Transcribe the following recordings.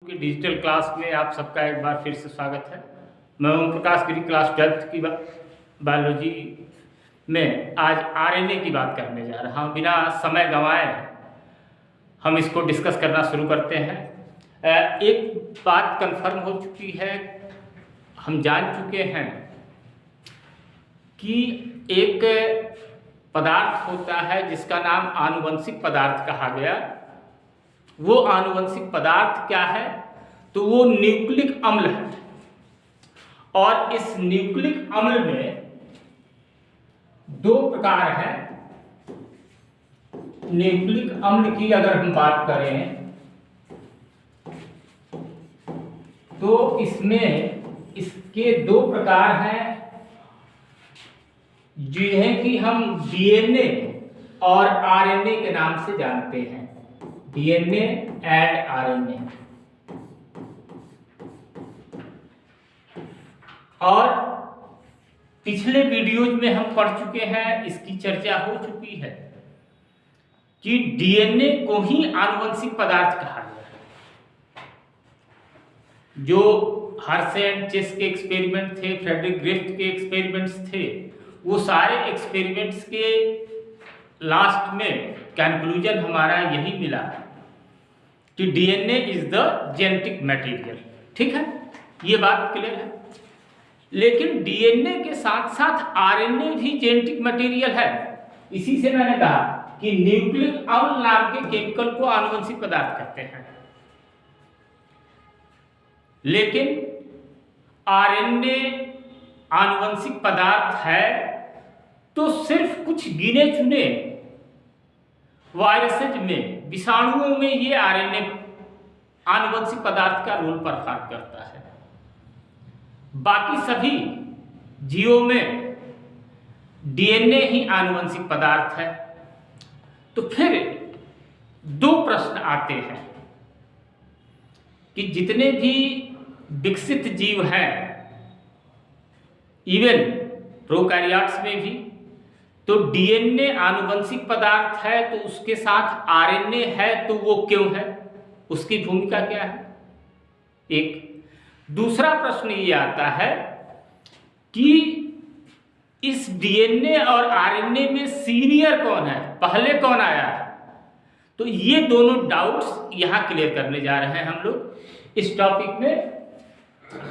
की digital class में आप सबका एक बार फिर से स्वागत है। मैं ओम प्रकाश गिरी, क्लास 12th की बायोलॉजी में आज आरएनए की बात करने जा रहा हूँ। बिना समय गंवाए हम इसको डिस्कस करना शुरू करते हैं। एक बात कंफर्म हो चुकी है, हम जान चुके हैं कि एक पदार्थ होता है जिसका नाम आनुवंशिक पदार्थ कहा गया। वो आनुवंशिक पदार्थ क्या है? तो वो न्यूक्लिक अम्ल है। और इस न्यूक्लिक अम्ल में दो प्रकार हैं। न्यूक्लिक अम्ल की अगर हम बात करें तो इसमें इसके दो प्रकार हैं, जिन्हें कि हम डीएनए और आरएनए के नाम से जानते हैं। DNA and RNA. और पिछले वीडियोज में हम पढ़ चुके हैं, इसकी चर्चा हो चुकी है कि डीएनए को ही आनुवंशिक पदार्थ कहा गया है। जो हर्शे एंड चेस के एक्सपेरिमेंट थे, फ्रेडरिक ग्रिफ्थ के एक्सपेरिमेंट्स थे, वो सारे एक्सपेरिमेंट्स के लास्ट में कंक्लूजन हमारा यही मिला कि DNA is the genetic material. ठीक है, ये बात क्लियर है। लेकिन डीएनए के साथ साथ आरएनए भी जेनेटिक मटेरियल है। इसी से मैंने कहा कि न्यूक्लिक अम्ल नाम के केमिकल को आनुवंशिक पदार्थ कहते हैं। लेकिन आरएनए आनुवंशिक पदार्थ है तो सिर्फ कुछ गिने चुने वायरसेज में, विषाणुओं में ये आरएनए आनुवंशिक पदार्थ का रोल परफॉर्म करता है। बाकी सभी जीवों में डीएनए ही आनुवंशिक पदार्थ है। तो फिर दो प्रश्न आते हैं कि जितने भी विकसित जीव हैं, इवन प्रोकैरियोट्स में भी, तो डीएनए आनुवंशिक पदार्थ है, तो उसके साथ आरएनए है, तो वो क्यों है? उसकी भूमिका क्या है? एक दूसरा प्रश्न ये आता है कि इस डीएनए और आरएनए में सीनियर कौन है, पहले कौन आया है? तो ये दोनों डाउट्स यहां क्लियर करने जा रहे हैं हम लोग इस टॉपिक में।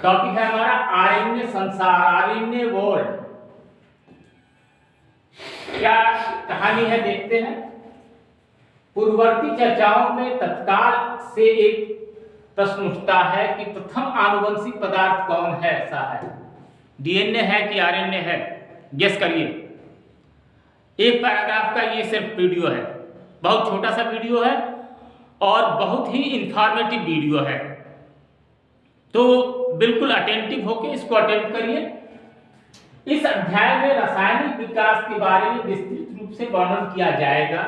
टॉपिक है हमारा आरएनए संसार, आरएनए वर्ल्ड। क्या कहानी है देखते हैं। पूर्ववर्ती चर्चाओं में तत्काल से एक प्रश्न उठता है कि प्रथम आनुवंशिक पदार्थ कौन है? ऐसा है, डीएनए है कि आरएनए है? गेस करिए। एक पैराग्राफ का ये सिर्फ वीडियो है, बहुत छोटा सा वीडियो है और बहुत ही इंफॉर्मेटिव वीडियो है। तो बिल्कुल अटेंटिव होकर इसको अटेम्प्ट करिए। इस अध्याय में रासायनिक विकास के बारे में विस्तृत रूप से वर्णन किया जाएगा।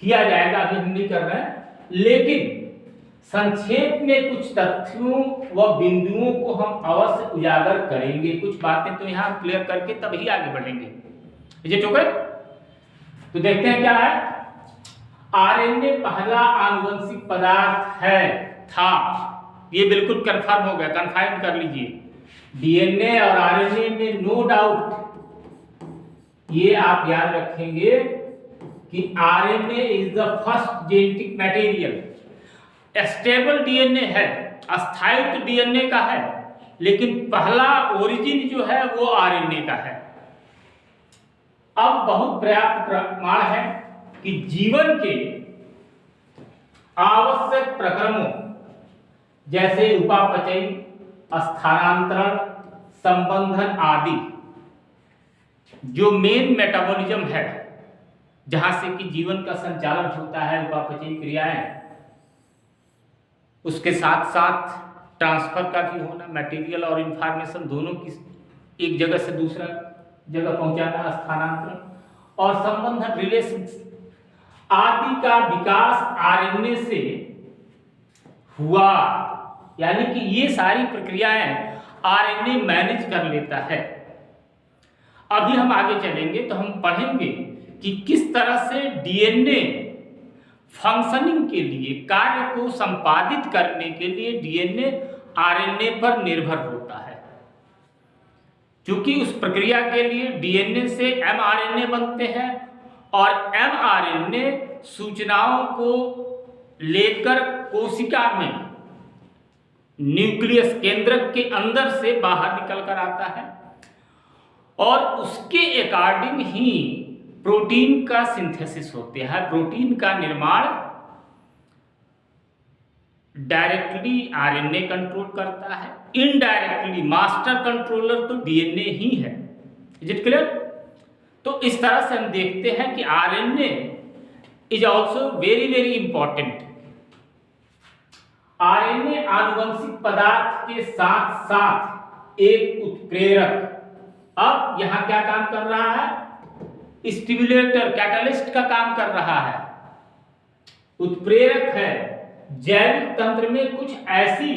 अभी हम नहीं कर रहे हैं, लेकिन संक्षेप में कुछ तथ्यों व बिंदुओं को हम अवश्य उजागर करेंगे। कुछ बातें तो यहाँ क्लियर करके तभी आगे बढ़ेंगे। Is it okay? तो देखते हैं क्या है। आरएनए पहला आनुवंशिक पदार्थ था। ये बिल्कुल कंफर्म हो गया, कन्फाइंड कर लीजिए। डीएनए और आरएनए में नो डाउट ये आप याद रखेंगे कि RNA is the first genetic material. Stable DNA है, अस्थायित्व डीएनए का है, लेकिन पहला ओरिजिन जो है वो आरएनए का है। अब बहुत पर्याप्त प्रमाण है कि जीवन के आवश्यक प्रक्रमों जैसे उपापचय, स्थानांतरण, संबंधन आदि, जो मेन मेटाबॉलिज्म है, जहां से कि जीवन का संचालन होता है, उपापचयी क्रियाएं, उसके साथ साथ ट्रांसफर का भी होना, मटेरियल और इंफॉर्मेशन दोनों की एक जगह से दूसरा जगह पहुंचाना, स्थानांतरण और संबंधन, रिलेशंस आदि का विकास आरएनए से हुआ। यानी कि ये सारी प्रक्रियाएं आरएनए मैनेज कर लेता है। अभी हम आगे चलेंगे तो हम पढ़ेंगे कि किस तरह से डीएनए फंक्शनिंग के लिए, कार्य को संपादित करने के लिए डीएनए आरएनए पर निर्भर होता है। क्योंकि उस प्रक्रिया के लिए डीएनए से एमआरएनए बनते हैं और एमआरएनए सूचनाओं को लेकर कोशिका में न्यूक्लियस केंद्रक के अंदर से बाहर निकल कर आता है और उसके अकॉर्डिंग ही प्रोटीन का सिंथेसिस होता है। प्रोटीन का निर्माण डायरेक्टली आरएनए कंट्रोल करता है, इनडायरेक्टली मास्टर कंट्रोलर तो डीएनए ही है। Is it clear? तो इस तरह से हम देखते हैं कि RNA is also very very important. RNA आनुवंशिक पदार्थ के साथ साथ एक उत्प्रेरक। अब यहां क्या काम कर रहा है? स्टिमुलेटर, कैटलिस्ट का काम कर रहा है, उत्प्रेरक है। जैविक तंत्र में कुछ ऐसी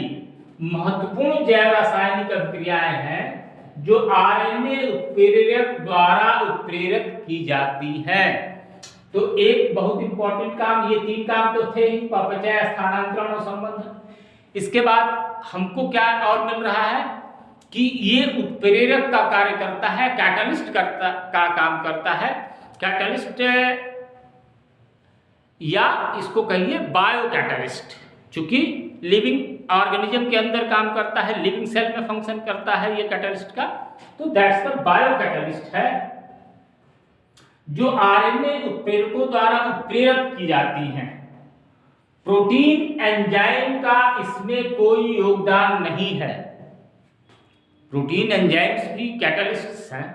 महत्वपूर्ण जैव रासायनिक अभिक्रियाएं हैं जो आरएनए उत्प्रेरक द्वारा उत्प्रेरित की जाती है। तो एक बहुत इंपॉर्टेंट काम, ये 3 काम तो थे ही, अपचय, स्थानांतरण और संबंधन। इसके बाद हमको क्या और मिल रहा है कि ये उत्प्रेरक का कार्य करता है, कैटलिस्ट का काम करता है। कैटलिस्ट या इसको कहिए बायो कैटलिस्ट, चूंकि लिविंग ऑर्गेनिज्म के अंदर काम करता है, लिविंग सेल में फंक्शन करता है ये कैटलिस्ट का, तो दैट्स द बायो कैटलिस्ट है जो आरएनए उत्प्रेरकों द्वारा उत्प्रेरित की जाती हैं। प्रोटीन एंजाइम का इसमें कोई योगदान नहीं है। प्रोटीन एंजाइम्स भी कैटलिस्ट्स हैं,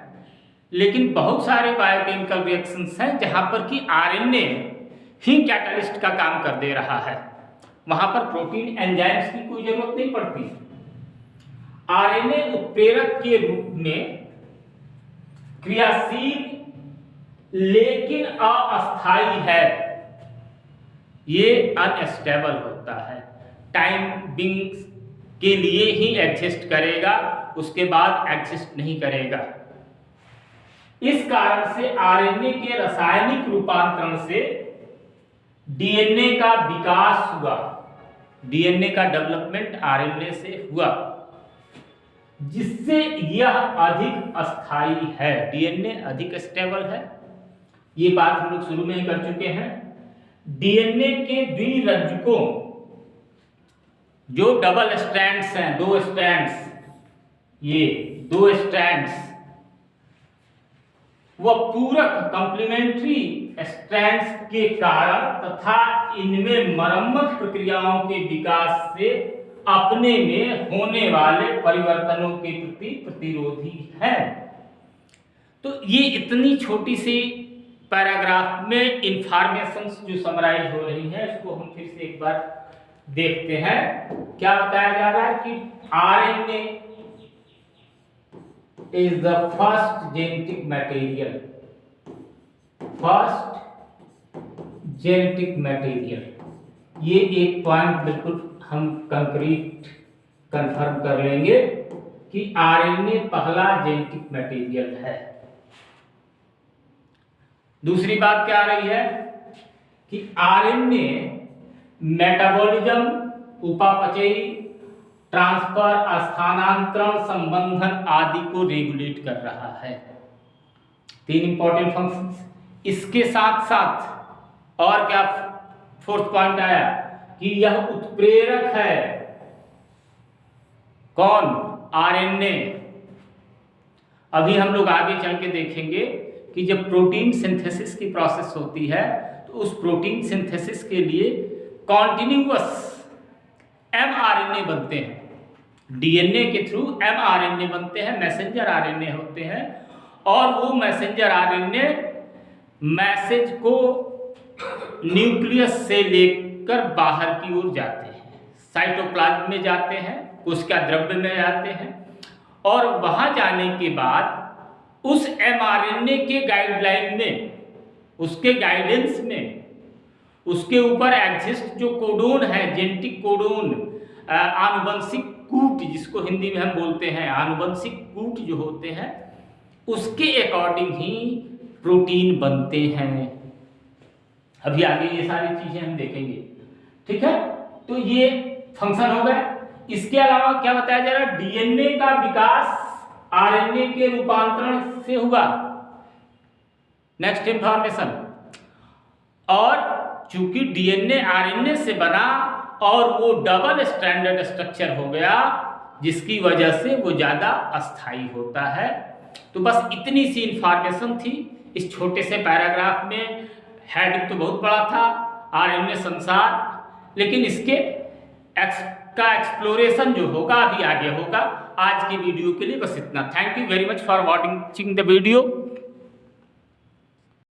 लेकिन बहुत सारे बायोकेमिकल रिएक्शंस हैं जहां पर कि आरएनए ही कैटलिस्ट का काम कर दे रहा है, वहां पर प्रोटीन एंजाइम्स की कोई जरूरत नहीं पड़ती। आरएनए उत्प्रेरक के रूप में क्रियाशील लेकिन अस्थायी है, ये अनस्टेबल होता है, टाइम बिंग के लिए ही एग्जिस्ट करेगा, उसके बाद एग्जिस्ट नहीं करेगा। इस कारण से आरएनए के रासायनिक रूपांतरण से डीएनए का विकास हुआ, डीएनए का डेवलपमेंट आरएनए से हुआ, जिससे यह अधिक अस्थायी है, डीएनए अधिक स्टेबल है। ये बात हम लोग शुरू में ही कर चुके हैं। डीएनए के द्विरज्जुकों, जो डबल स्ट्रैंड्स हैं, 2 स्ट्रैंड्स, ये 2 स्ट्रैंड्स, वह पूरक कंप्लीमेंट्री स्ट्रैंड्स के कारण तथा इनमें मरम्मत प्रक्रियाओं के विकास से अपने में होने वाले परिवर्तनों के प्रति प्रतिरोधी है। तो ये इतनी छोटी सी पैराग्राफ में इंफॉर्मेशंस जो समराइज हो रही है, इसको हम फिर से एक बार देखते हैं। क्या बताया जा रहा है कि RNA is the first genetic material, ये एक पॉइंट बिल्कुल हम कंक्रीट कंफर्म कर लेंगे कि आरएनए पहला जेनेटिक मटेरियल है। दूसरी बात क्या आ रही है कि आरएनए मेटाबॉलिज्म, उपापचयी, ट्रांसफर, स्थानांतरण, संबंधन आदि को रेगुलेट कर रहा है। 3 इंपॉर्टेंट फंक्शंस। इसके साथ साथ और क्या 4th पॉइंट आया कि यह उत्प्रेरक है। कौन? आरएनए। अभी हम लोग आगे चल के देखेंगे कि जब प्रोटीन सिंथेसिस की प्रोसेस होती है तो उस प्रोटीन सिंथेसिस के लिए कॉन्टिन्यूअस एमआरएनए बनते हैं, डीएनए के थ्रू एमआरएनए बनते हैं, मैसेंजर आरएनए होते हैं, और वो मैसेंजर आरएनए मैसेज को न्यूक्लियस से लेकर बाहर की ओर जाते हैं, साइटोप्लाज्म में जाते हैं, कोशिका द्रव्य में जाते हैं, और वहां जाने के बाद उस एमआरएनए के गाइडलाइन में, उसके गाइडेंस में, उसके ऊपर एग्जिस्ट जो कोडोन है, जेनेटिक कोडोन, आनुवंशिक कूट जिसको हिंदी में हम बोलते हैं, आनुवंशिक कूट जो होते हैं, उसके अकॉर्डिंग ही प्रोटीन बनते हैं। अभी आगे ये सारी चीजें हम देखेंगे, ठीक है। तो ये फंक्शन हो गए। इसके अलावा क्या बताया जा रहा है, डीएनए का विकास आरएनए के रूपांतरण से हुआ। नेक्स्ट इंफॉर्मेशन, और चूंकि डीएनए आरएनए से बना और वो डबल स्ट्रैंडेड स्ट्रक्चर हो गया, जिसकी वजह से वो ज्यादा अस्थायी होता है। तो बस इतनी सी इंफॉर्मेशन थी इस छोटे से पैराग्राफ में। हेडिंग तो बहुत बड़ा था, आरएनए संसार, लेकिन इसके का एक्सप्लोरेशन जो होगा अभी आगे होगा। आज की वीडियो के लिए बस इतना। Thank you very much for watching the video.